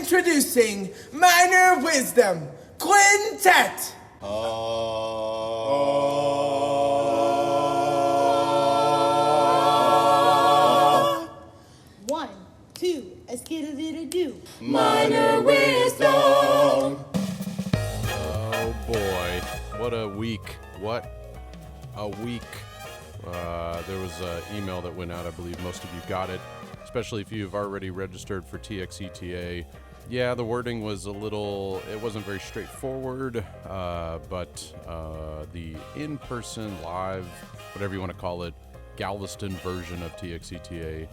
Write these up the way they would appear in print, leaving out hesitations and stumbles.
Introducing Minor Wisdom Quintet. One, two, a skittle-diddle-doo. Minor Wisdom. Oh boy, what a week. What a week. There was an email that went out. I believe most of you got it, especially if you've already registered for TXETA. Yeah, the wording was it wasn't very straightforward, but the in-person, live, whatever you want to call it, Galveston version of TXETA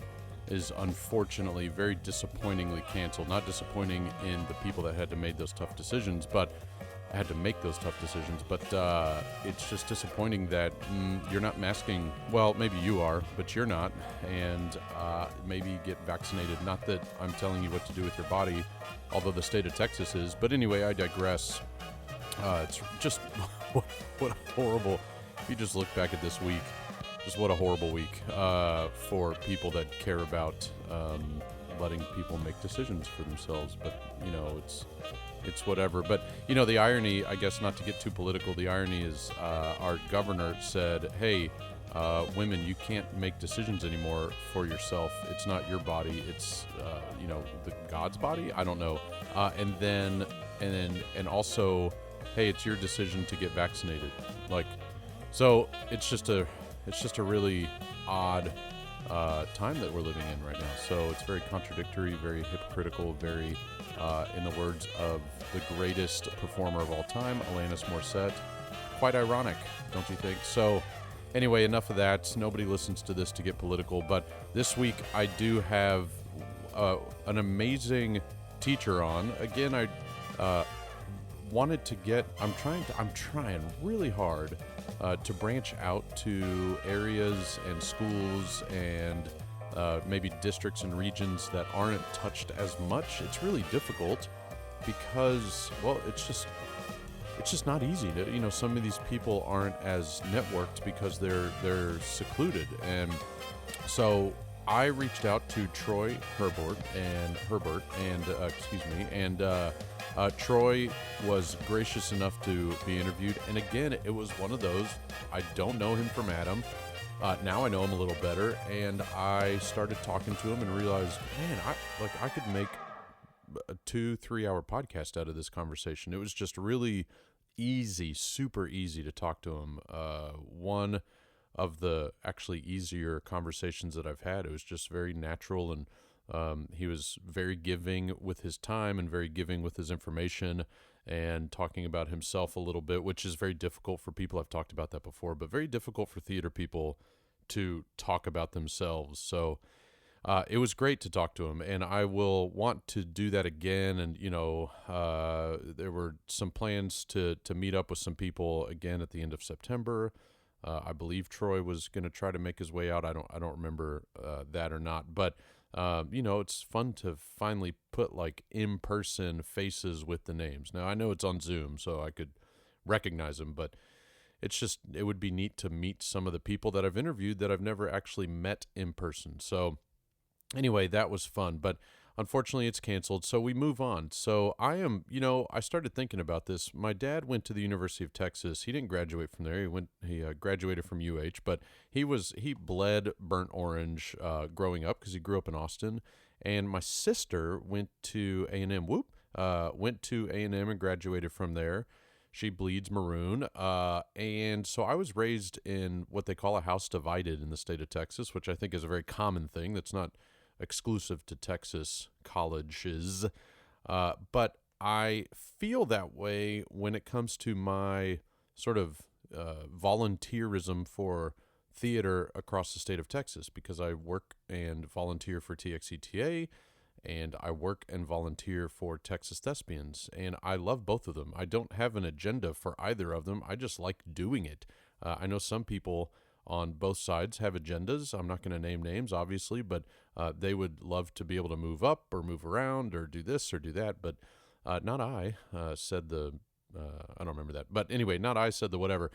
is unfortunately very disappointingly canceled. Not disappointing in the people that had to make those tough decisions, but it's just disappointing that you're not masking. Well, maybe you are, but you're not, and maybe get vaccinated. Not that I'm telling you what to do with your body, although the state of Texas is. But anyway, I digress. It's just what a horrible. If you just look back at this week, just what a horrible week for people that care about letting people make decisions for themselves. But it's whatever. But the irony, I guess, not to get too political, the irony is our governor said, hey, women, you can't make decisions anymore for yourself. It's not your body. It's the God's body. I don't know. And also, hey, it's your decision to get vaccinated. So it's just a really odd time that we're living in right now. So it's very contradictory, very hypocritical, very, in the words of the greatest performer of all time, Alanis Morissette, quite ironic, don't you think? So anyway, enough of that. Nobody listens to this to get political, but this week I do have an amazing teacher on. Again, I wanted to get, I'm trying really hard to branch out to areas and schools and maybe districts and regions that aren't touched as much. It's really difficult because, well, it's just not easy to, some of these people aren't as networked because they're secluded. And so I reached out to Troy Herbort, and Troy was gracious enough to be interviewed. And again, it was one of those, I don't know him from Adam. Now I know him a little better, and I started talking to him and realized, man, I could make a 2-3 hour podcast out of this conversation. It was just really easy, super easy to talk to him. One of the actually easier conversations that I've had. It was just very natural, and he was very giving with his time and very giving with his information, and talking about himself a little bit, which is very difficult for people. I've talked about that before, but very difficult for theater people to talk about themselves. So it was great to talk to him, and I will want to do that again. And there were some plans to meet up with some people again at the end of September. I believe Troy was going to try to make his way out. I don't remember that or not, but it's fun to finally put in-person faces with the names. Now I know it's on Zoom, so I could recognize them, but it would be neat to meet some of the people that I've interviewed that I've never actually met in person. So anyway, that was fun, but unfortunately it's canceled, so we move on. So I started thinking about this. My dad went to the University of Texas. He didn't graduate from there. He graduated from UH, but he bled burnt orange growing up because he grew up in Austin. And my sister went to A&M. Went to A&M and graduated from there. She bleeds maroon. And so I was raised in what they call a house divided in the state of Texas, which I think is a very common thing. That's not exclusive to Texas colleges. But I feel that way when it comes to my sort of volunteerism for theater across the state of Texas, because I work and volunteer for TXETA, and I work and volunteer for Texas Thespians, and I love both of them. I don't have an agenda for either of them. I just like doing it. I know some people on both sides have agendas. I'm not going to name names, obviously, but they would love to be able to move up or move around or do this or do that, but not I, said the, I don't remember that. But anyway, not I, said the whatever.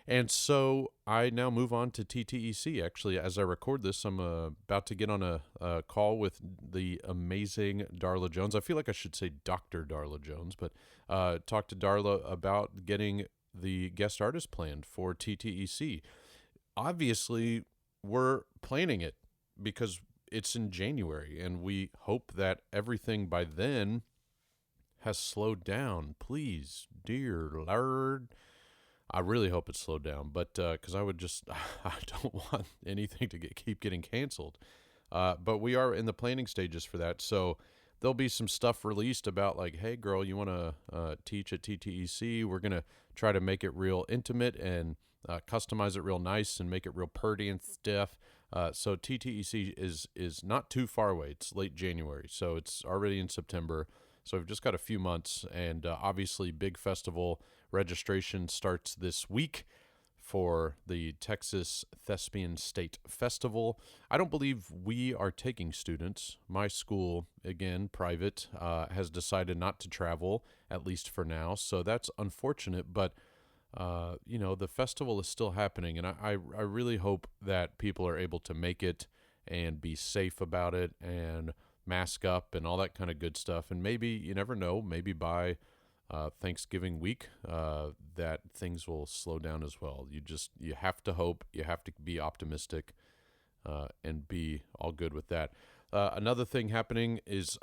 And so I now move on to TTEC. Actually, as I record this, I'm about to get on a call with the amazing Darla Jones. I feel like I should say Dr. Darla Jones, but talk to Darla about getting the guest artist planned for TTEC. Obviously, we're planning it because it's in January, and we hope that everything by then has slowed down. Please, dear Lord. I really hope it's slowed down, but because I would just, I don't want anything to keep getting canceled. But we are in the planning stages for that. So there'll be some stuff released about like, hey, girl, you want to teach at TTEC? We're going to try to make it real intimate and customize it real nice and make it real purdy and stiff. So TTEC is not too far away. It's late January, so it's already in September. So we've just got a few months, and obviously, big festival registration starts this week for the Texas Thespian State Festival. I don't believe we are taking students. My school, again, private, has decided not to travel, at least for now. So that's unfortunate, but the festival is still happening, and I really hope that people are able to make it and be safe about it and mask up and all that kind of good stuff. And maybe, you never know, maybe by Thanksgiving week, that things will slow down as well. You have to hope, you have to be optimistic, and be all good with that. Another thing happening is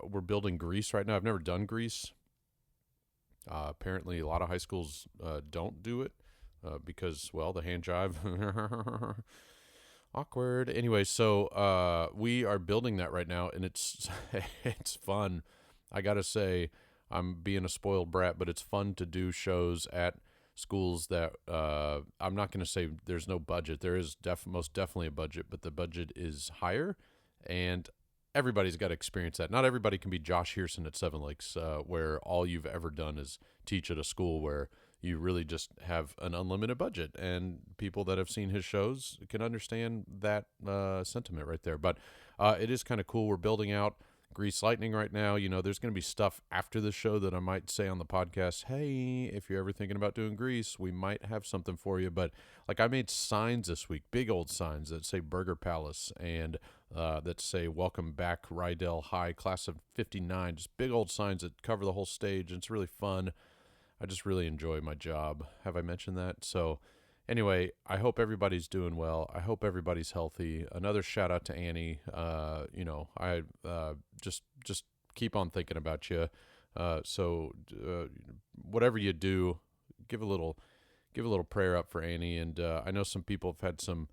we're building Grease right now. I've never done Grease. Apparently, a lot of high schools don't do it because, well, the hand jive. Awkward. Anyway, so we are building that right now, and it's it's fun. I gotta say, I'm being a spoiled brat, but it's fun to do shows at schools that I'm not gonna say there's no budget. There is most definitely a budget, but the budget is higher, and everybody's got to experience that. Not everybody can be Josh Hearson at Seven Lakes, where all you've ever done is teach at a school where you really just have an unlimited budget. And people that have seen his shows can understand that sentiment right there. But it is kind of cool. We're building out Grease Lightning right now. There's going to be stuff after the show that I might say on the podcast. Hey, if you're ever thinking about doing Grease, we might have something for you. But like, I made signs this week, big old signs that say Burger Palace and that say welcome back Rydell High class of 59, just big old signs that cover the whole stage, and it's really fun. I just really enjoy my job. Have I mentioned that? So anyway, I hope everybody's doing well. I hope everybody's healthy. Another shout out to Annie. I just keep on thinking about you. So whatever you do, give a little prayer up for Annie. And I know some people have had some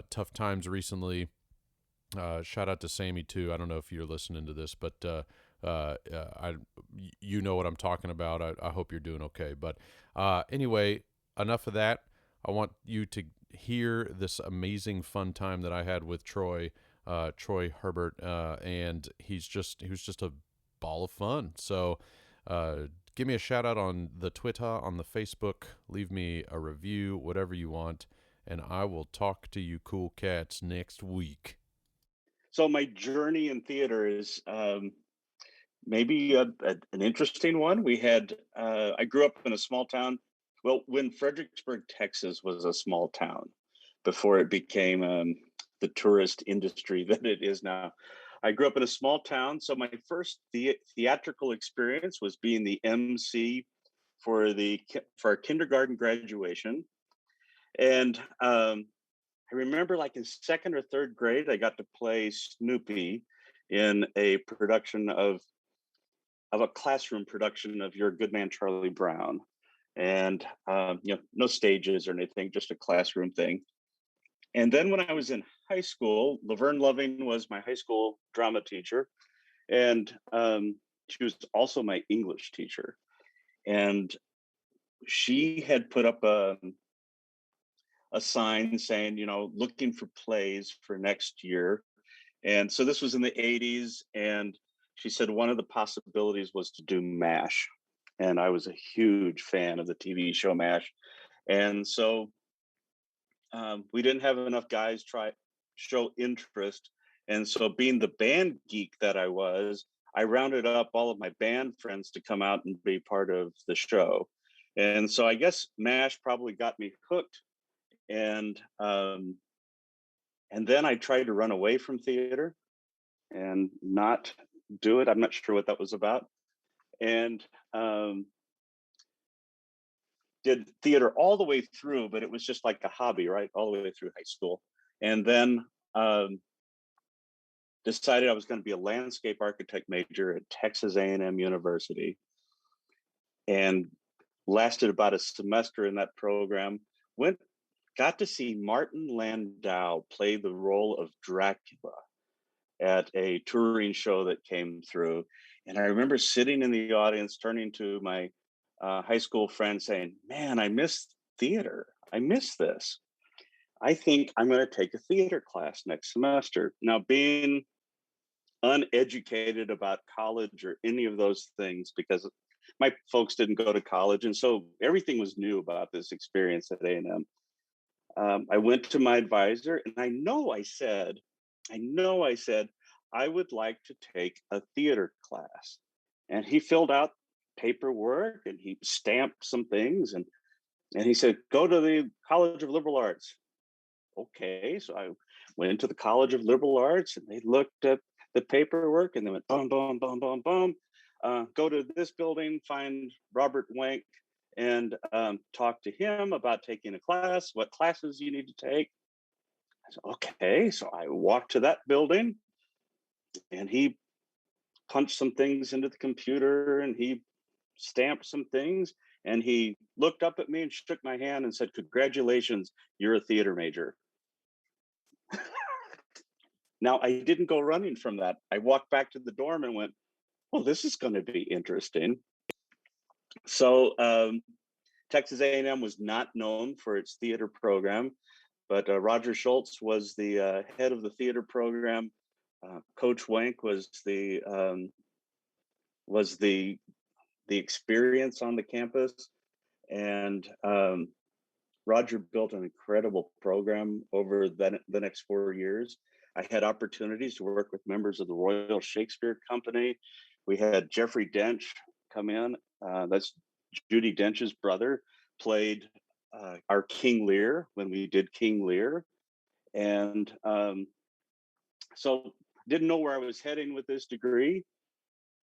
tough times recently. Shout out to Sammy too. I don't know if you're listening to this, but you know what I'm talking about. I hope you're doing okay. But anyway, enough of that. I want you to hear this amazing fun time that I had with Troy Herbort, and he was just a ball of fun. So give me a shout out on the Twitter, on the Facebook. Leave me a review, whatever you want, and I will talk to you cool cats next week. So my journey in theater is maybe an interesting one. I grew up in a small town. Well, when Fredericksburg, Texas was a small town before it became the tourist industry that it is now. I grew up in a small town. So my first theatrical experience was being the MC for our kindergarten graduation. And I remember like in second or third grade, I got to play Snoopy in a production of a classroom production of Your Good Man Charlie Brown, and no stages or anything, just a classroom thing. And then when I was in high school, Laverne Loving was my high school drama teacher, and she was also my English teacher, and she had put up a sign saying, looking for plays for next year. And so this was in the 80s. And she said one of the possibilities was to do MASH. And I was a huge fan of the TV show MASH. And so we didn't have enough guys show interest. And so being the band geek that I was, I rounded up all of my band friends to come out and be part of the show. And so I guess MASH probably got me hooked. And then I tried to run away from theater and not do it. I'm not sure what that was about. And did theater all the way through, but it was just like a hobby, right? All the way through high school. And then decided I was going to be a landscape architect major at Texas A&M University, and lasted about a semester in that program. Got to see Martin Landau play the role of Dracula at a touring show that came through. And I remember sitting in the audience, turning to my high school friend saying, man, I miss theater. I miss this. I think I'm going to take a theater class next semester. Now, being uneducated about college or any of those things, because my folks didn't go to college, and so everything was new about this experience at A&M. I went to my advisor, and I know I said, I would like to take a theater class. And he filled out paperwork and he stamped some things, and he said, go to the College of Liberal Arts. Okay, so I went to the College of Liberal Arts, and they looked at the paperwork and they went, boom, boom, boom, boom, boom. Go to this building, find Robert Wank, and talk to him about taking a class, what classes you need to take. I said, okay, so I walked to that building, and he punched some things into the computer, and he stamped some things, and he looked up at me and shook my hand and said, congratulations, you're a theater major. Now, I didn't go running from that. I walked back to the dorm and went, well, this is going to be interesting. So Texas A&M was not known for its theater program, but Roger Schultz was the head of the theater program. Coach Wank was the experience on the campus, and Roger built an incredible program over the next 4 years. I had opportunities to work with members of the Royal Shakespeare Company. We had Jeffrey Dench come in. That's Judi Dench's brother, played our King Lear when we did King Lear. And so didn't know where I was heading with this degree.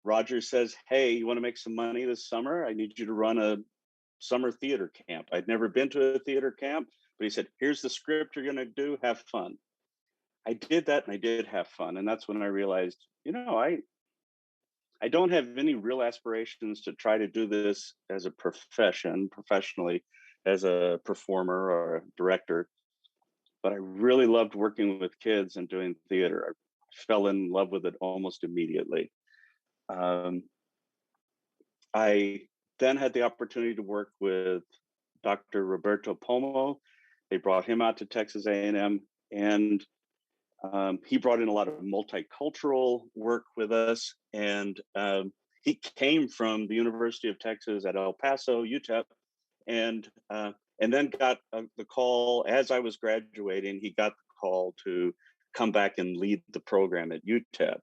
Roger says, hey, you want to make some money this summer? I need you to run a summer theater camp. I'd never been to a theater camp, but he said, here's the script you're going to do, have fun. I did that, and I did have fun. And that's when I realized, I don't have any real aspirations to try to do this as a professionally, as a performer or a director. But I really loved working with kids and doing theater. I fell in love with it almost immediately. I then had the opportunity to work with Dr. Roberto Pomo. They brought him out to Texas A&M, and he brought in a lot of multicultural work with us. And he came from the University of Texas at El Paso, UTEP, and then got the call as I was graduating. He got the call to come back and lead the program at UTEP.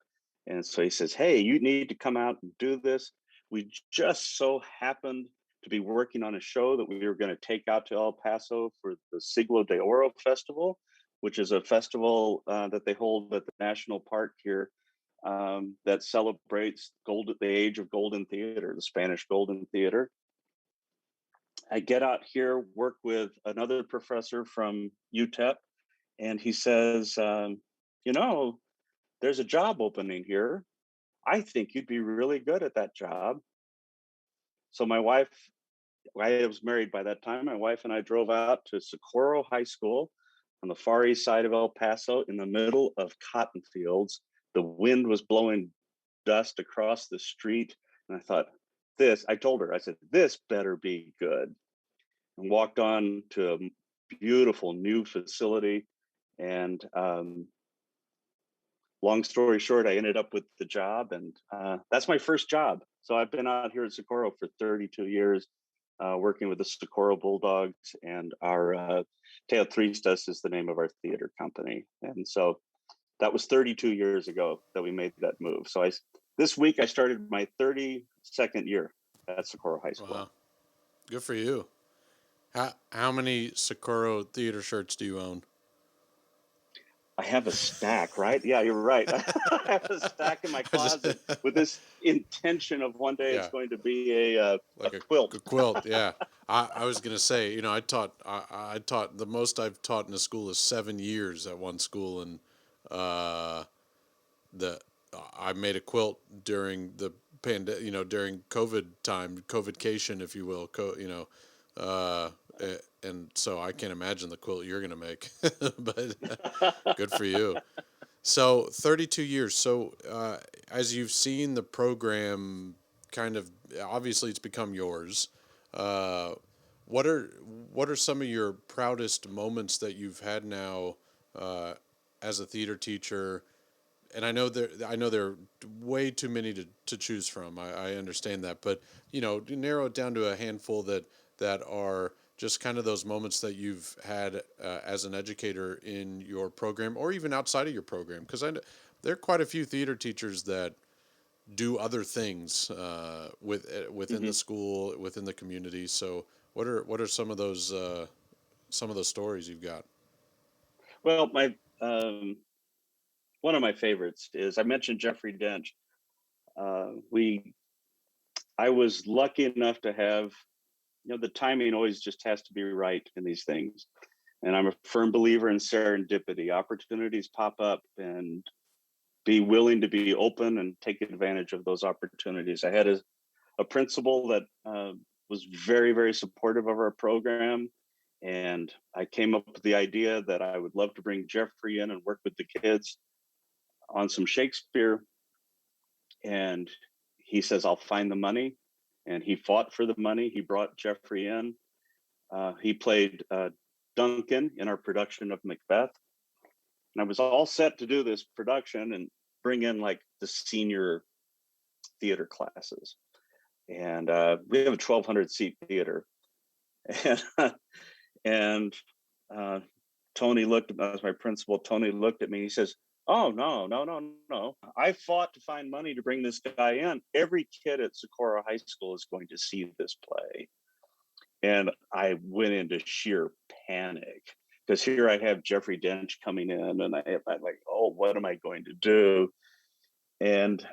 And so he says, hey, you need to come out and do this. We just so happened to be working on a show that we were going to take out to El Paso for the Siglo de Oro Festival, which is a festival that they hold at the National Park here that celebrates the age of Golden Theater, the Spanish Golden Theater. I get out here, work with another professor from UTEP, and he says, there's a job opening here. I think you'd be really good at that job. So my wife, I was married by that time, my wife and I drove out to Socorro High School on the far east side of El Paso in the middle of cotton fields. The wind was blowing dust across the street. And I thought, I told her, I said, this better be good. And walked on to a beautiful new facility. And long story short, I ended up with the job, and that's my first job. So I've been out here at Socorro for 32 years, working with the Socorro Bulldogs, and our Teatristas is the name of our theater company. And so that was 32 years ago that we made that move. So this week I started my 32nd year at Socorro High School. Wow. Good for you. How many Socorro theater shirts do you own? I have a stack, right? Yeah, you're right. I have a stack in my I just closet with this intention of one day it's yeah, going to be a like a quilt. quilt. Yeah, I was gonna say, I taught the most I've taught in a school is 7 years at one school, and uh, the I made a quilt during the during COVID time, COVIDcation, if you will, and so I can't imagine the quilt you're gonna make, but good for you. So 32 years. So as you've seen the program, kind of obviously it's become yours. Uh, what are what are some of your proudest moments that you've had now uh, as a theater teacher? And I know there are way too many to choose from. I understand that, but narrow it down to a handful that are just kind of those moments that you've had as an educator in your program, or even outside of your program. Because there are quite a few theater teachers that do other things within the Mhm. school, within the community. So what are some of those stories you've got? Well, my one of my favorites is I mentioned Jeffrey Dench. We I was lucky enough to have, the timing always just has to be right in these things. And I'm a firm believer in serendipity. Opportunities pop up, and be willing to be open and take advantage of those opportunities. I had a principal that was very, very supportive of our program. And I came up with the idea that I would love to bring Jeffrey in and work with the kids on some Shakespeare. And he says, I'll find the money. And he fought for the money. He brought Jeffrey in. He played Duncan in our production of Macbeth. And I was all set to do this production and bring in like the senior theater classes. And we have a 1,200 seat theater. And, and uh, Tony looked at me, as my principal. Tony looked at me. He says, "Oh, no, no, no, no. I fought to find money to bring this guy in. Every kid at Socorro High School is going to see this play." And I went into sheer panic because here I have Jeffrey Dench coming in, and I'm like, oh, what am I going to do? And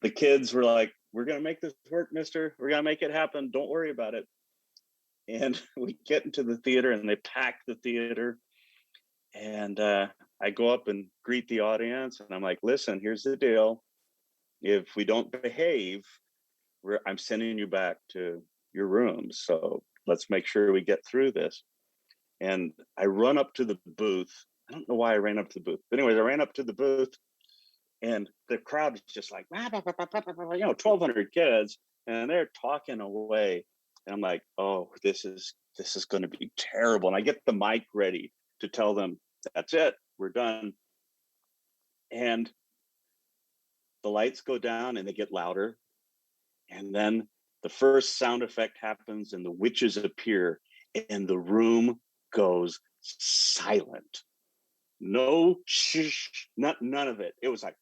the kids were like, "We're going to make this work, mister. We're going to make it happen. Don't worry about it." And we get into the theater, and they pack the theater. And I go up and greet the audience, and I'm like, "Listen, here's the deal. If we don't behave, I'm sending you back to your rooms. So let's make sure we get through this." And I run up to the booth. I don't know why I ran up to the booth. But anyways, I ran up to the booth, and the crowd is just like, 1,200 kids, and they're talking away. And I'm like, oh, this is going to be terrible. And I get the mic ready to tell them, that's it, we're done. And the lights go down, and they get louder. And then the first sound effect happens, and the witches appear, and the room goes silent. No shh, none of it. It was like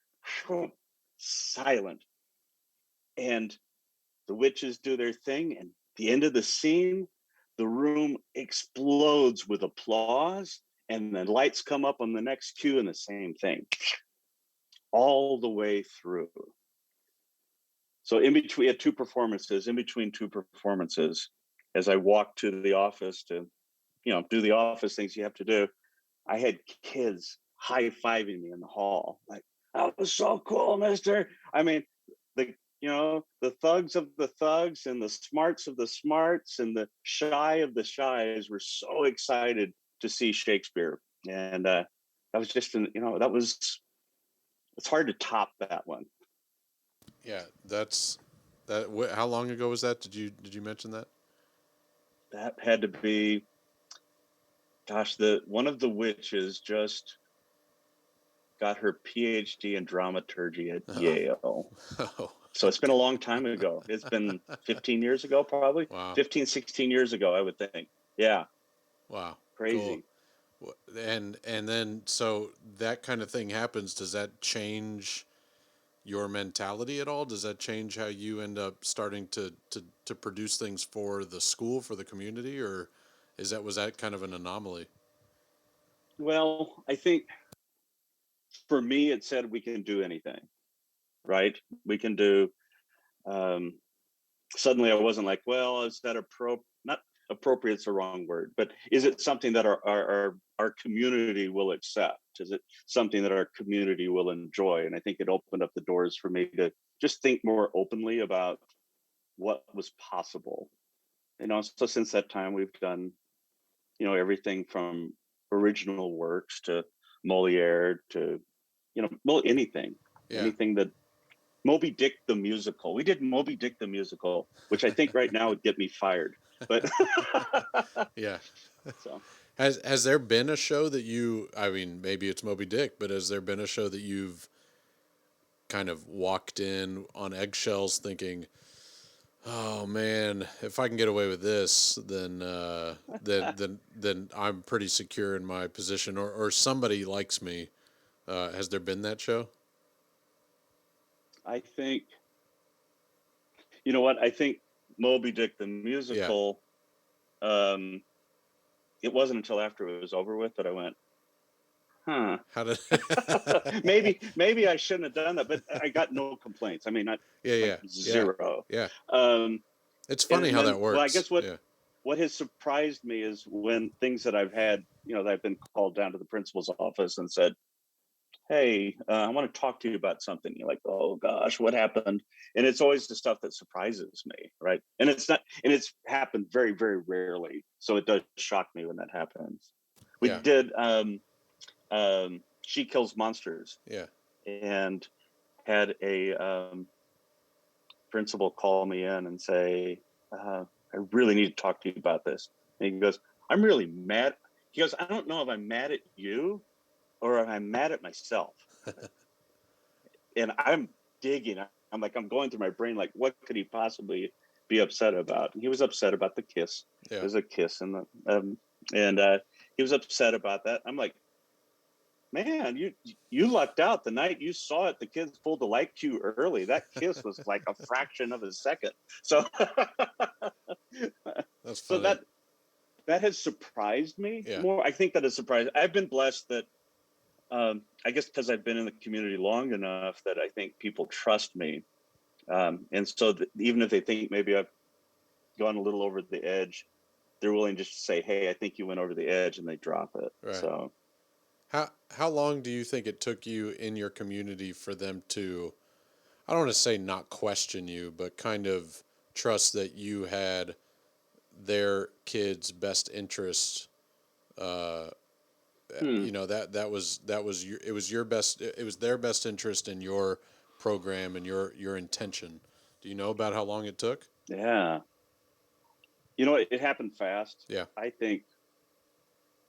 silent. And the witches do their thing, and at the end of the scene, the room explodes with applause, and then lights come up on the next cue, and the same thing all the way through. So in between, at two performances, in between two performances, as I walked to the office to, do the office things you have to do, I had kids high-fiving me in the hall, like, "That was so cool, mister." I mean, the thugs of the thugs and the smarts of the smarts and the shy of the shies were so excited to see Shakespeare. And that was just it's hard to top that one. Yeah, that's that. How long ago was that? Did you mention that? That had to be, gosh, the one of the witches just got her PhD in dramaturgy at Oh, Yale. oh, So it's been a long time ago. It's been 15 years ago, probably wow, 15, 16 years ago, I would think. Yeah, wow, cool. crazy. And then so that kind of thing happens. Does that change? your mentality at all? Does that change how you end up starting to produce things for the school, for the community, or was that kind of an anomaly? Well, I think for me, it said we can do anything, right? We can do. Um, Suddenly, I wasn't like, well, is that not appropriate's the wrong word, but is it something that our community will accept? Is it something that our community will enjoy? And I think it opened up the doors for me to just think more openly about what was possible. So since that time, we've done, everything from original works to Moliere to, well, Yeah. anything that Moby Dick the musical. We did Moby Dick the musical, which I think right now would get me fired. But Yeah. so Has there been a show that you? I mean, maybe it's Moby Dick, but has there been a show that you've kind of walked in on eggshells, thinking, "Oh man, if I can get away with this, then I'm pretty secure in my position, or somebody likes me." Has there been that show? I think, you know what? I think Moby Dick the Yeah. musical, um, it wasn't until after it was over with that I went, huh. How did? maybe I shouldn't have done that, but I got no complaints. I mean, not Yeah, like yeah, yeah, zero. yeah. Um, It's funny and how that then, well, I works. guess what Yeah, what has surprised me is when things that I've had, that I've been called down to the principal's office and said, hey, I want to talk to you about something. You're like, oh gosh, what happened? And it's always the stuff that surprises me, right? And it's happened very, very rarely. So it does shock me when that happens. We yeah, did She Kills Monsters, yeah. and had a principal call me in and say, I really need to talk to you about this. And he goes, I'm really mad. He goes, I don't know if I'm mad at you or if I'm mad at myself. And I'm digging. I'm like, I'm going through my brain, like, what could he possibly be upset about? And he was upset about the kiss. Yeah. There's a kiss in the, and he was upset about that. I'm like, man, you lucked out the night you saw it. The kids pulled the light cue early. That kiss was like a fraction of a second. So, That's so funny. that has surprised me Yeah, more. I think that has surprised. I've been blessed that I guess because I've been in the community long enough that I think people trust me. And so even if they think maybe I've gone a little over the edge, they're willing just to say, hey, I think you went over the edge, and they drop it. right. So, How long do you think it took you in your community for them to, I don't want to say not question you, but kind of trust that you had their kids' best interests? Uh, hmm, that was your best. It was their best interest in your program and your intention. Do you know about how long it took? yeah. It happened fast. Yeah. I think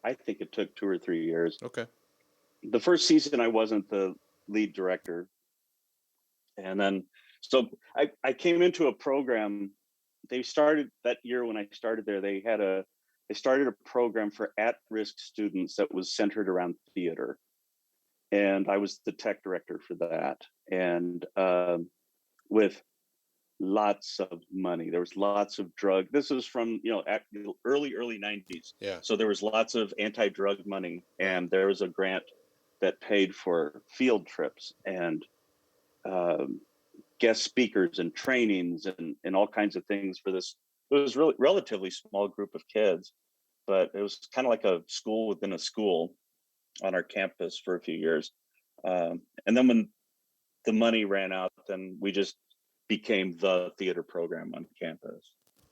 it took 2 or 3 years. Okay. The first season, I wasn't the lead director. And then, so I came into a program. They started that year when I started there. They started a program for at-risk students that was centered around theater, and I was the tech director for that. And with lots of money, there was lots of drug. This was from early 90s, Yeah. so there was lots of anti-drug money, Right. and there was a grant that paid for field trips and um, guest speakers and trainings and all kinds of things for this. It was really relatively small group of kids, but it was kind of like a school within a school on our campus for a few years. And then when the money ran out, then we just became the theater program on campus.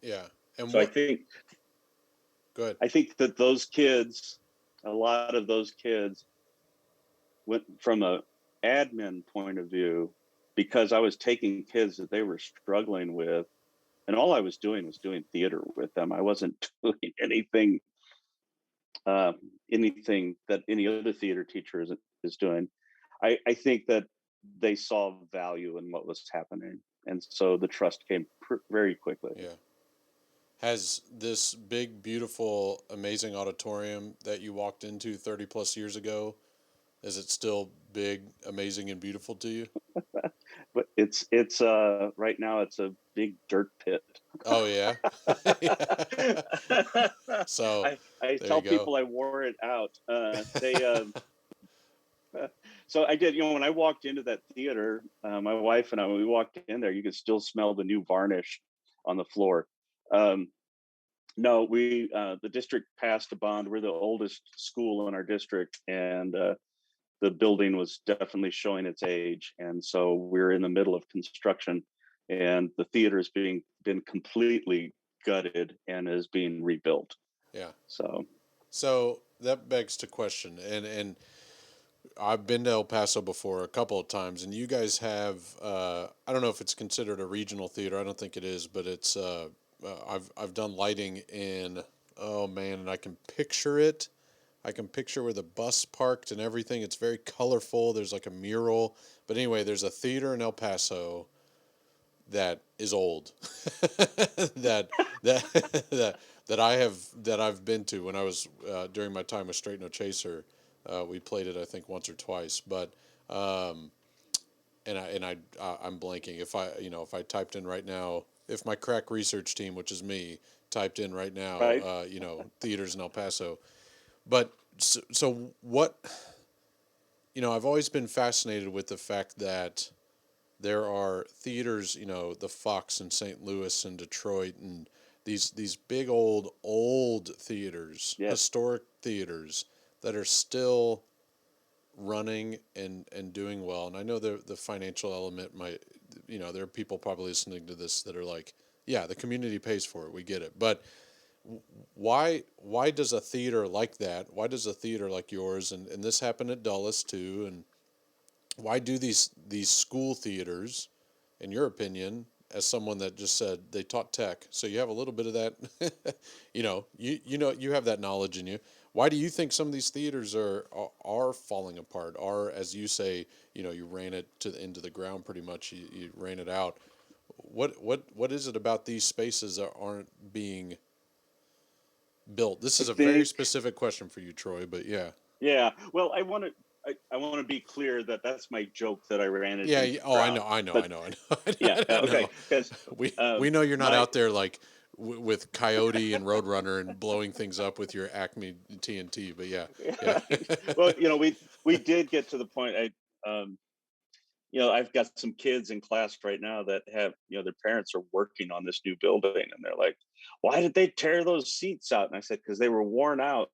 Yeah. And So I what? think Good. I think that a lot of those kids went from a admin point of view, because I was taking kids that they were struggling with, and all I was doing theater with them. I wasn't doing uh, anything that any other theater teacher is doing. I think that they saw value in what was happening, and so the trust came very quickly. Yeah. Has this big, beautiful, amazing auditorium that you walked into 30 plus years ago, is it still big, amazing, and beautiful to you? but it's right now it's a big dirt pit. Oh yeah. So I there you tell go. people I wore it out. They so I did. When I walked into that theater, my wife and I, when we walked in there, you could still smell the new varnish on the floor. Um, no, we the district passed a bond. We're the oldest school in our district, and the building was definitely showing its age, and so we're in the middle of construction, and the theater is been completely gutted and is being rebuilt. Yeah. So So that begs to question, and I've been to El Paso before a couple of times, and you guys have I don't know if it's considered a regional theater. I don't think it is, but it's I've done lighting in, oh man, and I can picture it. I can picture where the bus parked and everything. It's very colorful. There's like a mural. But anyway, there's a theater in El Paso that is old. that that I've been to when I was during my time with Straight No Chaser. We played it I think once or twice, but um, I'm blanking. If I typed in right now, if my crack research team, which is me, typed in right now, right. theaters in El Paso. But so what? I've always been fascinated with the fact that there are theaters, the Fox in St. Louis and Detroit, and these big old theaters, Yes. historic theaters that are still running and doing well. And I know the financial element might, there are people probably listening to this that are like, yeah, the community pays for it, we get it, but why does a theater like that? Why does a theater like yours, and this happened at Dulles too, and why do these school theaters, in your opinion, as someone that just said they taught tech, so you have a little bit of that, you have that knowledge in you. Why do you think some of these theaters are falling apart? Are, as you say, you ran it into the ground pretty much. You ran it out. What is it about these spaces that aren't being built? This I is a very think specific question for you, Troy, but yeah. Yeah. Well, I want to be clear that that's my joke that I ran it Yeah, into the oh, I know, ground. I know, I But know, I know, yeah, I okay, know. because We know you're not my out there like with Coyote and Roadrunner and blowing things up with your Acme TNT, but yeah, yeah. well, we did get to the point. I've got some kids in class right now that have, their parents are working on this new building, and they're like, "Why did they tear those seats out?" And I said, "Because they were worn out."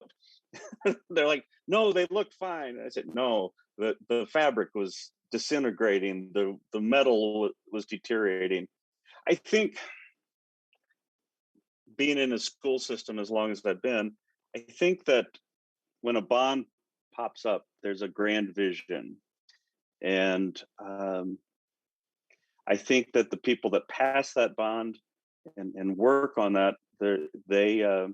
They're like, "No, they look fine." I said, "No, the fabric was disintegrating. The metal was deteriorating." I think being in a school system as long as I've been, I think that when a bond pops up, there's a grand vision, and I think that the people that pass that bond and work on that, they have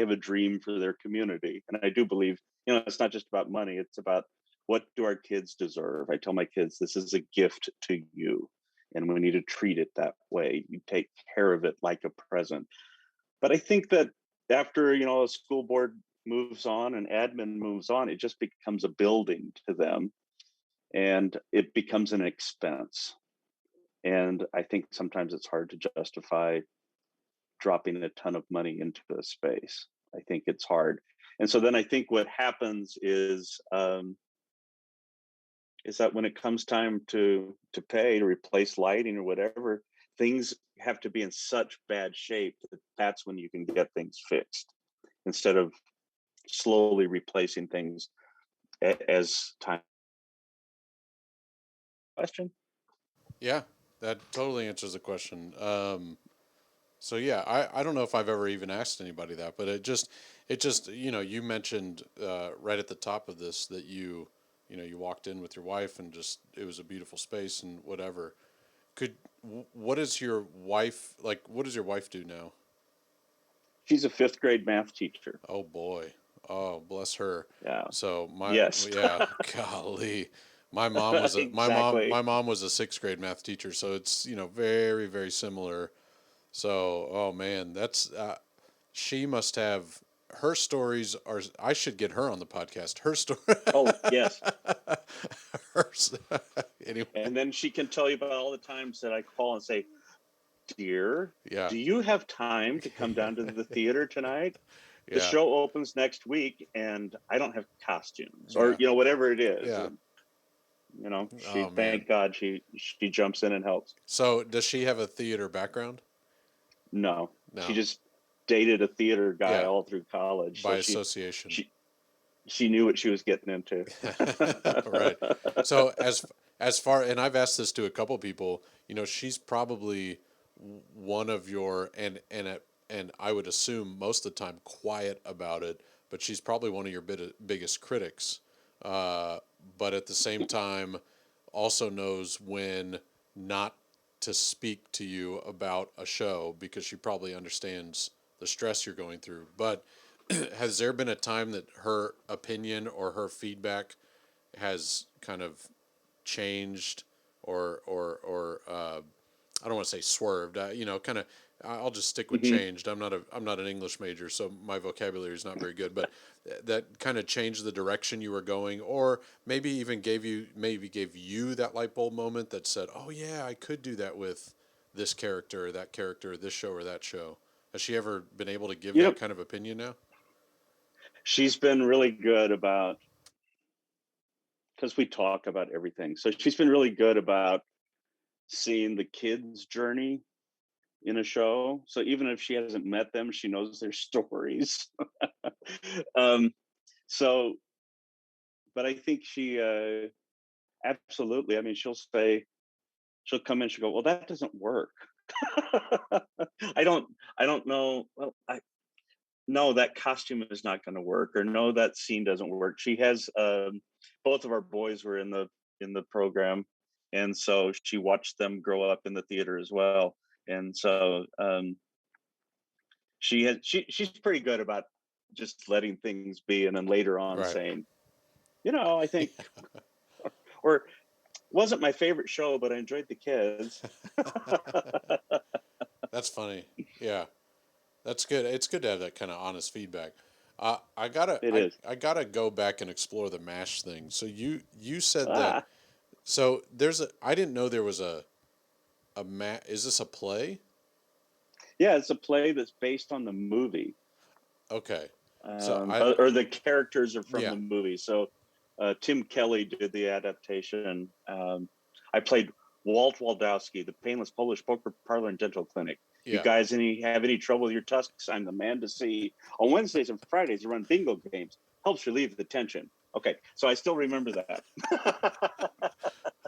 a dream for their community, and I do believe it's not just about money; it's about what do our kids deserve. I tell my kids this is a gift to you, and we need to treat it that way. You take care of it like a present. But I think that after a school board moves on and admin moves on, it just becomes a building to them, and it becomes an expense. And I think sometimes it's hard to justify dropping a ton of money into a space. I think it's hard. And so then I think what happens is that when it comes time to pay to replace lighting or whatever, things have to be in such bad shape that that's when you can get things fixed instead of slowly replacing things as time. Question. Yeah, that totally answers the question. So yeah, I don't know if I've ever even asked anybody that, but it just you mentioned right at the top of this that you walked in with your wife and just it was a beautiful space and whatever. What is your wife like? What does your wife do now? She's a fifth grade math teacher. Oh boy. Oh, bless her. Yeah. So Yes. yeah, golly. Exactly. My mom was a sixth grade math teacher, so it's, very, very similar. So, oh man, that's she must have. her stories are. I should get her on the podcast. Her story. Oh, yes. Hers. Anyway, And then she can tell you about all the times that I call and say, "Dear, yeah, do you have time to come down to the theater tonight? The yeah, show opens next week and I don't have costumes," or yeah, whatever it is. yeah. And Oh she, man. thank God, she jumps in and helps. So does she have a theater background? No, she No. just dated a theater guy Yeah, all through college, by so association. she she knew what she was getting into. Right. So as far, and I've asked this to a couple people, she's probably one of your, and I would assume most of the time quiet about it, but she's probably one of your biggest critics. Uh, but at the same time, also knows when not to speak to you about a show because she probably understands the stress you're going through. But has there been a time that her opinion or her feedback has kind of changed or I don't want to say swerved, kind of. I'll just stick with Mhm. changed. I'm not an English major, so my vocabulary is not very good. But that kind of changed the direction you were going, or maybe gave you that light bulb moment that said, "Oh yeah, I could do that with this character, or that character, this show or that show." Has she ever been able to give You know, that kind of opinion now? she's been really good about, because we talk about everything. So she's been really good about seeing the kids' journey in a show. So even if she hasn't met them, she knows their stories. um, so, but I think she absolutely. I mean, she'll come in, she'll go, "Well, that doesn't work." I don't, I don't know. Well, I no, that costume is not going to work, or no, that scene doesn't work. She has both of our boys were in the program, and so she watched them grow up in the theater as well, and so she's pretty good about just letting things be, and then later on Right. saying, I think, or wasn't my favorite show, but I enjoyed the kids. That's funny. Yeah. That's good. It's good to have that kind of honest feedback. It is. I gotta go back and explore the mash thing. So you said that. Ah, So there's a. I didn't know there was a. Is this a play? yeah, it's a play that's based on the movie, Okay. So I. or the characters are from Yeah. the movie. So Tim Kelly did the adaptation. I played Walt Waldowski, the painless Polish poker parlor and dental clinic. You Yeah. guys have any trouble with your tusks? I'm the man to see. On Wednesdays and Fridays, you run bingo games. Helps relieve the tension. Okay, so I still remember that.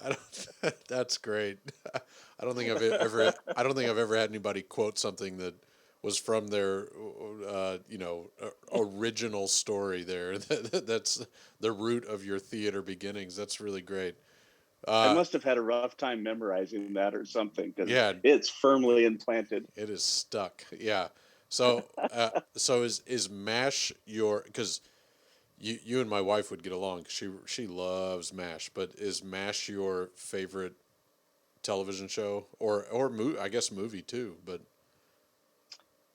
I don't, that's great. I don't think I've ever. I don't think I've ever had anybody quote something that was from their, original story. There, that's the root of your theater beginnings. That's really great. I Uh, must have had a rough time memorizing that or something, because yeah, it's firmly implanted. it is stuck. Yeah. So is Mash your, because you and my wife would get along. 'Cause she loves Mash, but is Mash your favorite television show I guess movie too? But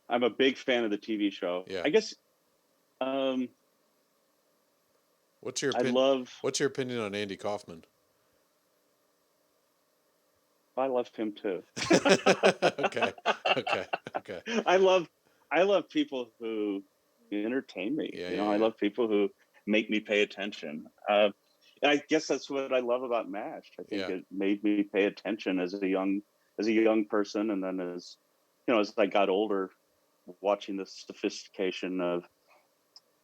I'm a big fan of the TV show. yeah. I guess um, What's your I opinion? love What's your opinion on Andy Kaufman? I love him too. Okay. Okay. Okay. I love I love people who entertain me. Yeah. I Yeah. love people who make me pay attention. And I guess that's what I love about MASH. I think Yeah. it made me pay attention as a young person, and then as I got older, watching the sophistication of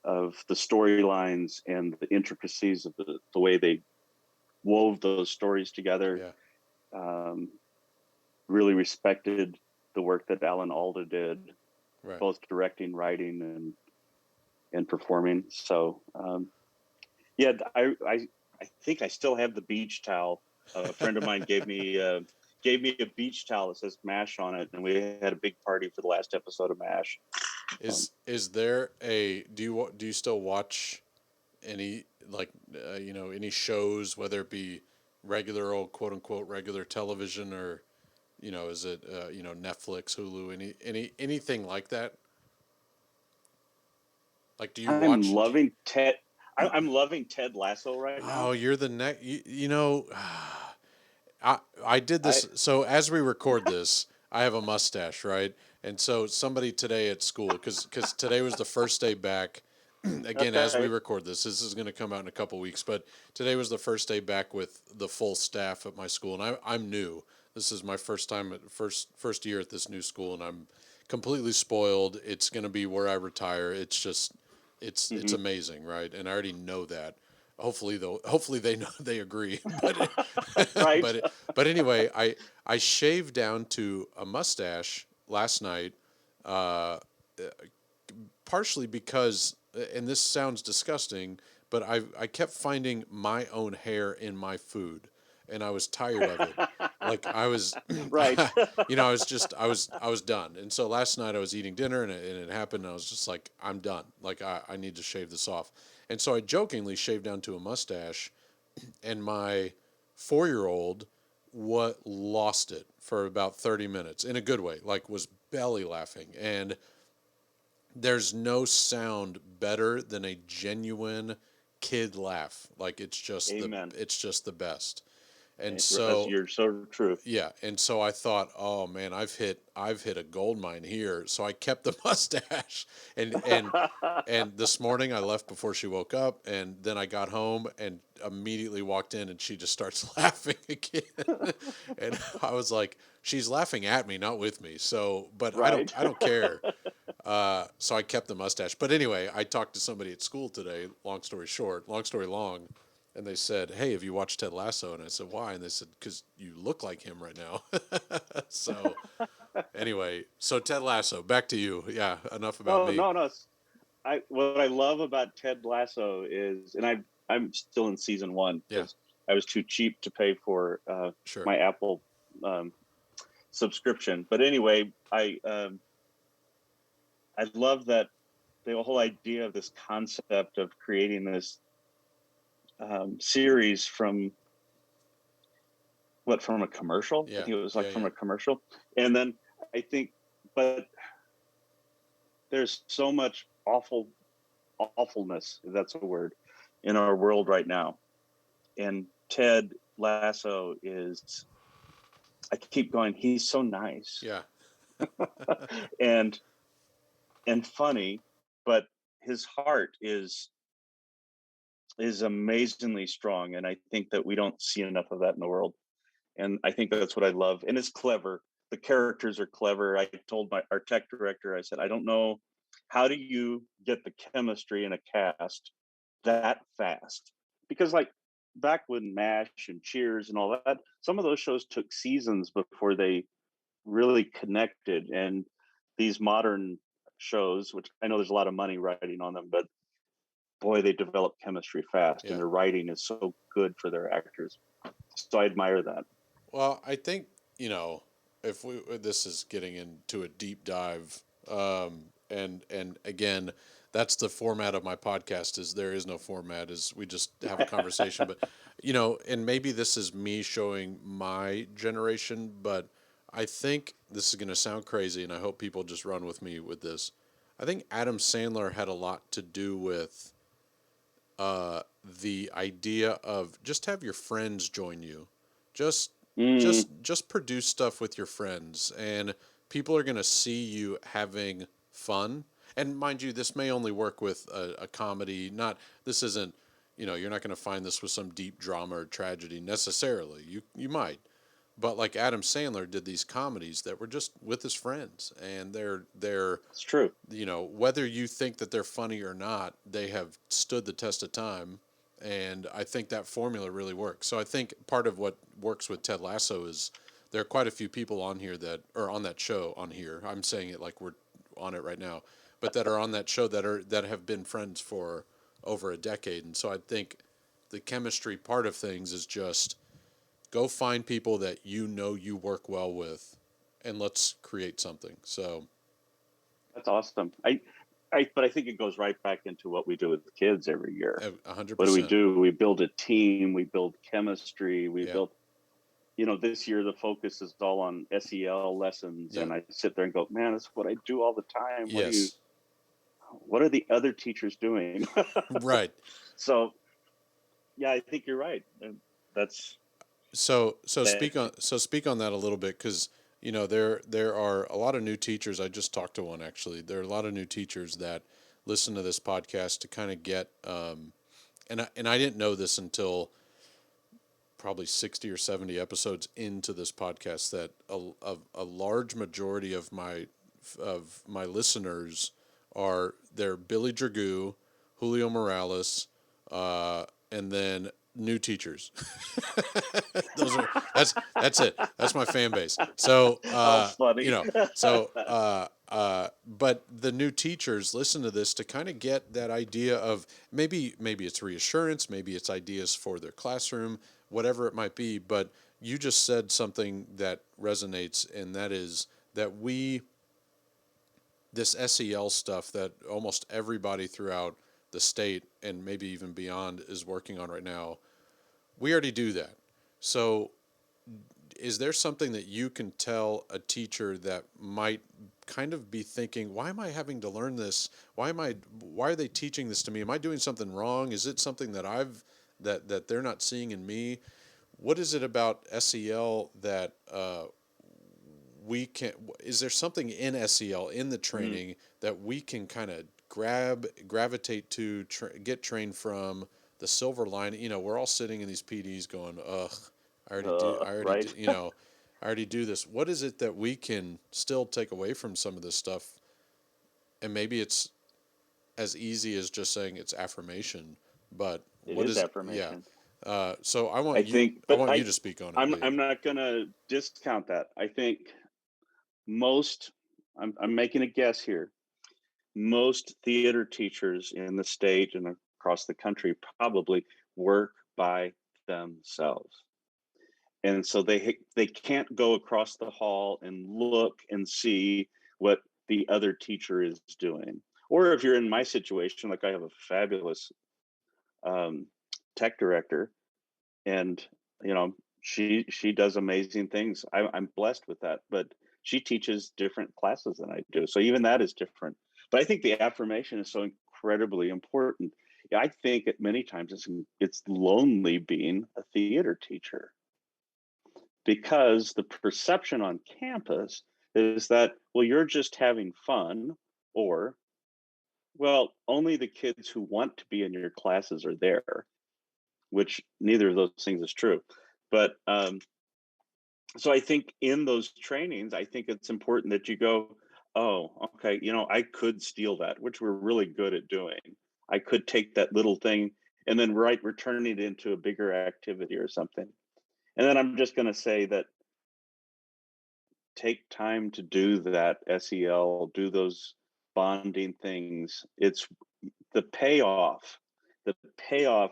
the storylines and the intricacies of the way they wove those stories together. Yeah. Um, really respected the work that Alan Alda did, Right. both directing, writing, and performing. So yeah, I think I still have the beach towel. A friend of mine gave me a beach towel that says MASH on it, and we had a big party for the last episode of MASH. Is there a do you still watch any, like, any shows, whether it be regular old quote unquote regular television, or is it Netflix, Hulu, anything like that? Like, do you I'm watch? loving Ted. I'm loving Ted Lasso right Oh, now. you're the next. You know, I did I this. So as we record this, I have a mustache, right? And so somebody today at school, because today was the first day back. Again, as we okay. record this, this is going to come out in a couple weeks. But today was the first day back with the full staff at my school, and I'm new. This is my first time at first year at this new school, and I'm completely spoiled. It's going to be where I retire. It's just it's Hmm. amazing, right? And I already know that. Hopefully they know they agree. But Right. but anyway, I shaved down to a mustache last night, uh, partially because, and this sounds disgusting, but I kept finding my own hair in my food, and I was tired of it. Like I was, Right. I was done. And so last night I was eating dinner, and it happened. And I was just like, I'm done. Like I need to shave this off. And so I jokingly shaved down to a mustache, and my 4 year old what lost it for about 30 minutes in a good way, like was belly laughing. And there's no sound better than a genuine kid laugh. Like Amen. it's just the best. And so You're so true. yeah, and so I thought, oh man, I've hit a gold mine here. So I kept the mustache, and this morning I left before she woke up, and then I got home and immediately walked in, and she just starts laughing again, and I was like, she's laughing at me, not with me. So, but Right. I don't care. So I kept the mustache. But anyway, I talked to somebody at school today. Long story short, long story long, and they said, "Hey, have you watched Ted Lasso?" And I said, "Why?" And they said, "Because you look like him right now." So anyway, so Ted Lasso, back to you. Yeah, enough about Oh me. no, no. I what I love about Ted Lasso is, and I'm still in season one Yeah, because I was too cheap to pay for sure. my Apple um, subscription. But anyway, I love that the whole idea of this concept of creating this series from from a commercial. I Yeah, think it was yeah, like from yeah, a commercial, and then I think, but there's so much awfulness, if that's a word, in our world right now. And Ted Lasso is, I keep going, he's so nice yeah, and funny, but his heart is amazingly strong. And I think that we don't see enough of that in the world. And I think that's what I love. And it's clever. The characters are clever. I told our tech director, I said, I don't know, how do you get the chemistry in a cast that fast? Because like back when MASH and Cheers and all that, some of those shows took seasons before they really connected. And these modern shows, which I know there's a lot of money writing on them, but boy, they develop chemistry fast, and yeah. their writing is so good for their actors. So I admire that. Well, I think, you know, if we this is getting into a deep dive, and again, that's the format of my podcast. Is there is no format. Is we just have a conversation. But you know, and maybe this is me showing my generation, but I think this is going to sound crazy, and I hope people just run with me with this. I think Adam Sandler had a lot to do with the idea of just have your friends join you, just Mm, just produce stuff with your friends, and people are going to see you having fun. And mind you, this may only work with a comedy. Not this isn't, you know, you're not going to find this with some deep drama or tragedy necessarily. You might, but like Adam Sandler did these comedies that were just with his friends, and they're it's true. you know, whether you think that they're funny or not, they have stood the test of time. And I think that formula really works. So I think part of what works with Ted Lasso is there are quite a few people on here that are on that show on here. I'm saying it like we're on it right now, but that are on that show that have been friends for over a decade. And so I think the chemistry part of things is just go find people that you know you work well with, and let's create something. So That's awesome. But I think it goes right back into what we do with kids every year. a hundred What percent. do? We build a team. We build chemistry. We Yeah. build. This year the focus is all on SEL lessons, Yeah. and I sit there and go, man, that's what I do all the time. What do you? Yes. what are the other teachers doing? Right. So yeah, I think you're right. And that's So that. speak on that a little bit, because there are a lot of new teachers. I just talked to one actually. There are a lot of new teachers that listen to this podcast to kind of get and I didn't know this until probably 60 or 70 episodes into this podcast, that a large majority of my listeners are they're Billy Dragoo, Julio Morales, and then new teachers. Those are that's it. That's my fan base. So Oh, funny. but the new teachers listen to this to kind of get that idea of maybe it's reassurance, maybe it's ideas for their classroom, whatever it might be. But you just said something that resonates, and that is that this SEL stuff that almost everybody throughout the state and maybe even beyond is working on right now. We already do that. So is there something that you can tell a teacher that might kind of be thinking, why am I having to learn this? Why are they teaching this to me? Am I doing something wrong? Is it something that that they're not seeing in me? What is it about SEL that we can, is there something in SEL in the Mm. training that we can kind of gravitate to, get trained from the silver lining? We're all sitting in these PDs going, ugh, I already do, Right. I already do this. What is it that we can still take away from some of this stuff? And maybe it's as easy as just saying it's affirmation, but It what is is, yeah. affirmation. So I think, I but want you to speak on it, Lee. I'm not gonna discount that. I think most, I'm making a guess here. Most theater teachers in the state and across the country probably work by themselves. And so they can't go across the hall and look and see what the other teacher is doing. Or if you're in my situation, like I have a fabulous um, tech director, and she does amazing things. I'm blessed with that, but she teaches different classes than I do, so even that is different. But I think the affirmation is so incredibly important. Yeah, I think at many times it's lonely being a theater teacher, because the perception on campus is that, well, you're just having fun, or, well, only the kids who want to be in your classes are there, which neither of those things is true. But so I think in those trainings, I think it's important that you go, oh, okay, I could steal that, which we're really good at doing. I could take that little thing and then return it into a bigger activity or something. And then I'm just going to say that take time to do that SEL, do those bonding things. It's the payoff. The payoff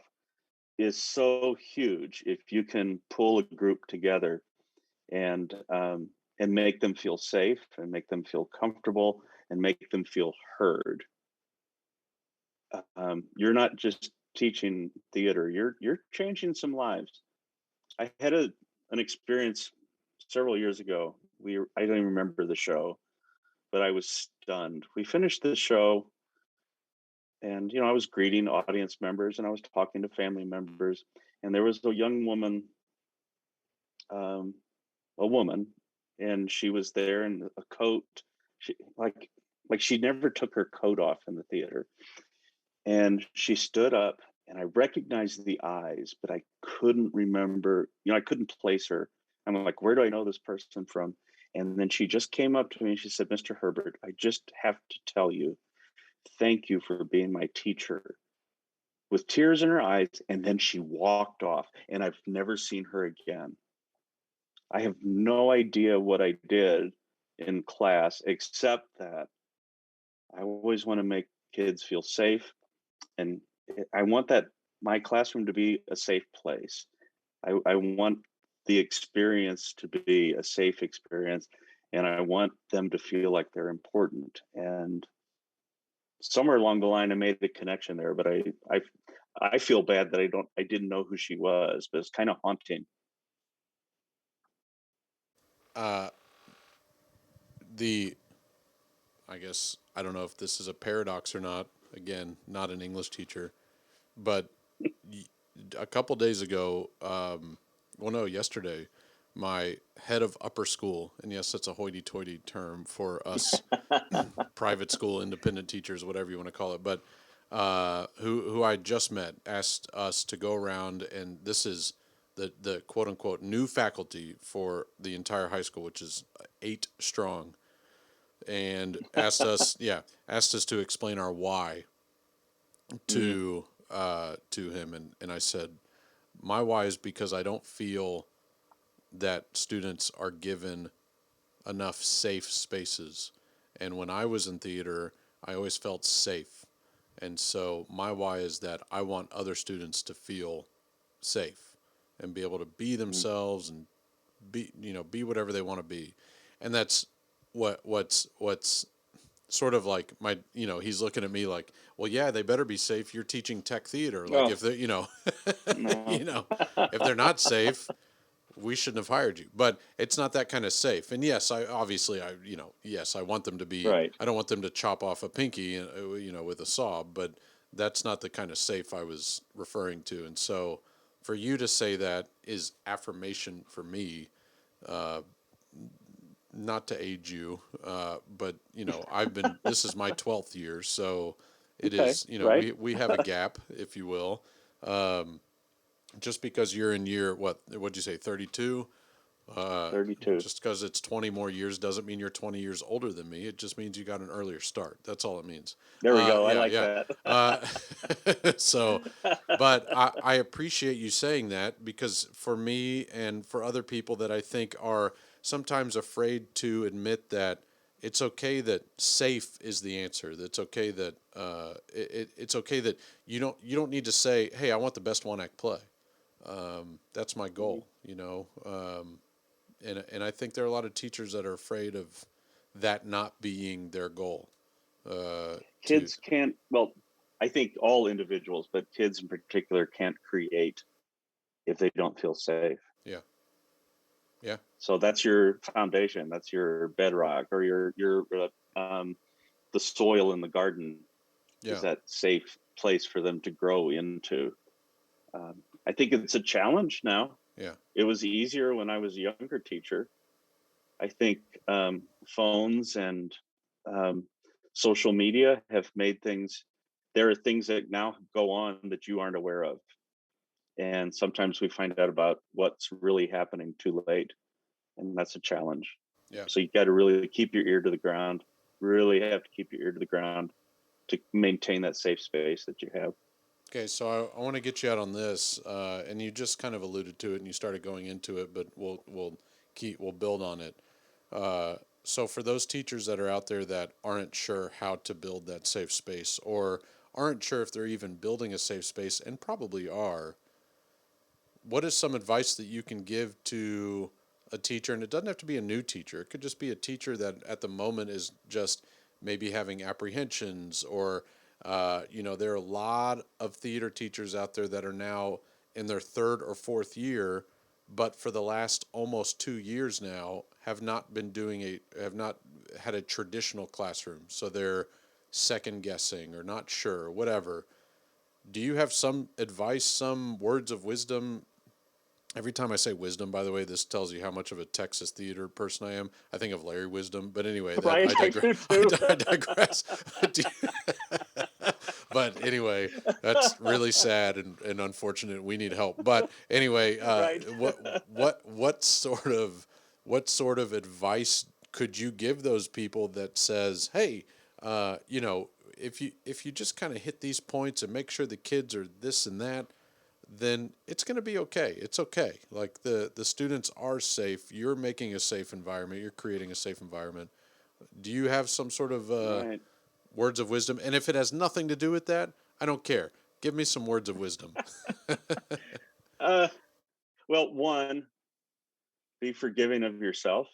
is so huge if you can pull a group together and make them feel safe and make them feel comfortable and make them feel heard. You're not just teaching theater; you're changing some lives. I had an experience several years ago. I don't even remember the show, but I was stunned. We finished the show, and I was greeting audience members and I was talking to family members, and there was a young woman, um, a woman, and she was there in a coat. She like she never took her coat off in the theater, and she stood up, and I recognized the eyes, but I couldn't remember. I couldn't place her. I'm like, where do I know this person from? And then she just came up to me and she said, "Mr. Herbert, I just have to tell you, thank you for being my teacher," with tears in her eyes. And then she walked off, and I've never seen her again. I have no idea what I did in class, except that I always want to make kids feel safe. And I want that my classroom to be a safe place. I want the experience to be a safe experience, and I want them to feel like they're important. And somewhere along the line, I made the connection there, but I feel bad that I didn't know who she was, but it's kind of haunting. Uh, the I guess I don't know if this is a paradox or not. Again, not an English teacher, but a couple days ago, well, no, yesterday, my head of upper school, and yes, that's a hoity-toity term for us private school independent teachers, whatever you want to call it, but who I just met, asked us to go around, and this is the quote unquote new faculty for the entire high school, which is 8 strong, and asked us to explain our why Mm, to him, and I said my why is because I don't feel that students are given enough safe spaces. And when I was in theater, I always felt safe. And so my why is that I want other students to feel safe and be able to be mm, themselves and be whatever they want to be. And that's what's sort of like he's looking at me like, well, yeah, they better be safe. You're teaching tech theater. Like oh if they, no. you know, if they're not safe, we shouldn't have hired you. But it's not that kind of safe. And yes, yes, I want them to be. Right. I don't want them to chop off a pinky, with a saw. But that's not the kind of safe I was referring to. And so, for you to say that is affirmation for me. Not to age you, but I've been. This is my 12th year, so it Okay. is. Right. We have a gap, if you will. Just because you're in year what'd you say, 32? 32. Just because it's 20 more years doesn't mean you're 20 years older than me. It just means you got an earlier start. That's all it means. There we go. I Yeah, like yeah. that. Uh, so, but I appreciate you saying that, because for me and for other people that I think are sometimes afraid to admit that it's okay that safe is the answer. That's okay that it's okay that you don't need to say, hey, I want the best one act play. That's my Mhm. goal, and I think there are a lot of teachers that are afraid of that not being their goal. To Kids can't, well, I think all individuals, but kids in particular can't create if they don't feel safe. Yeah, yeah, So that's your foundation. That's your bedrock, or the soil in the garden is yeah, that safe place for them to grow into. I think it's a challenge now. yeah, It was easier when I was a younger teacher. I think phones and um, social media have made things. There are things that now go on that you aren't aware of, and sometimes we find out about what's really happening too late, and that's a challenge. yeah. So you got to really keep your ear to the ground. Really have to keep your ear to the ground to maintain that safe space that you have. Okay, so I want to get you out on this, and you just kind of alluded to it, and you started going into it, but we'll build on it. So for those teachers that are out there that aren't sure how to build that safe space, or aren't sure if they're even building a safe space, and probably are, what is some advice that you can give to a teacher? And it doesn't have to be a new teacher. It could just be a teacher that at the moment is just maybe having apprehensions, or there are a lot of theater teachers out there that are now in their third or fourth year, but for the last almost 2 years now have not had a traditional classroom. So they're second guessing or not sure, whatever. Do you have some advice, some words of wisdom? Every time I say wisdom, by the way, this tells you how much of a Texas theater person I am. I think of Larry Wisdom, but anyway, that Right, I I digress. do too. I digress. But anyway, that's really sad and unfortunate. We need help. But anyway, Right. what sort of advice could you give those people that says, hey, if you just kind of hit these points and make sure the kids are this and that, then it's going to be okay. It's okay. Like the students are safe. You're making a safe environment. You're creating a safe environment. Do you have some sort of Right. words of wisdom? And if it has nothing to do with that, I don't care. Give me some words of wisdom. Uh, well, one, be forgiving of yourself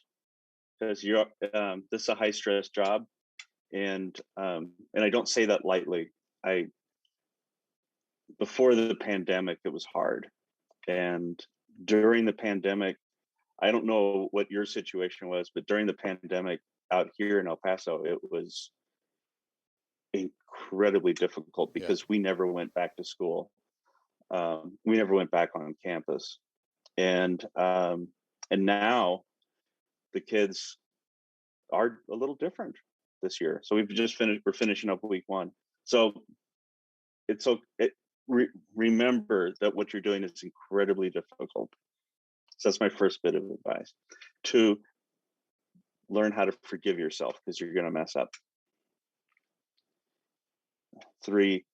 because you're this is a high stress job, and I don't say that lightly. I Before the pandemic, it was hard, and during the pandemic, I don't know what your situation was, but during the pandemic, out here in El Paso, it was incredibly difficult because we never went back to school. We never went back on campus, and now the kids are a little different this year. So we've just finished. We're finishing up week 1. So it's so remember that what you're doing is incredibly difficult. So that's my first bit of advice. 2, learn how to forgive yourself because you're going to mess up. 3,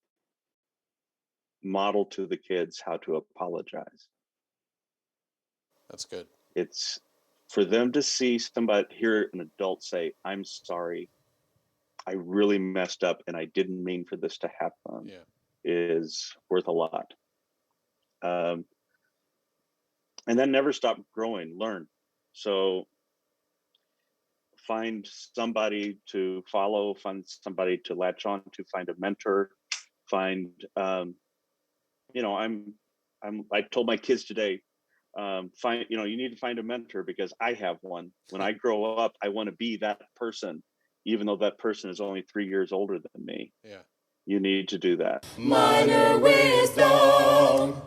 model to the kids how to apologize. That's good. It's for them to see somebody, hear an adult say, "I'm sorry, I really messed up and I didn't mean for this to happen," is worth a lot. And then never stop growing, learn. So find somebody to follow, find somebody to latch on to, find a mentor, find, I told my kids today, you need to find a mentor because I have one. When I grow up, I want to be that person, even though that person is only 3 years older than me. Yeah. You need to do that. Minor wisdom.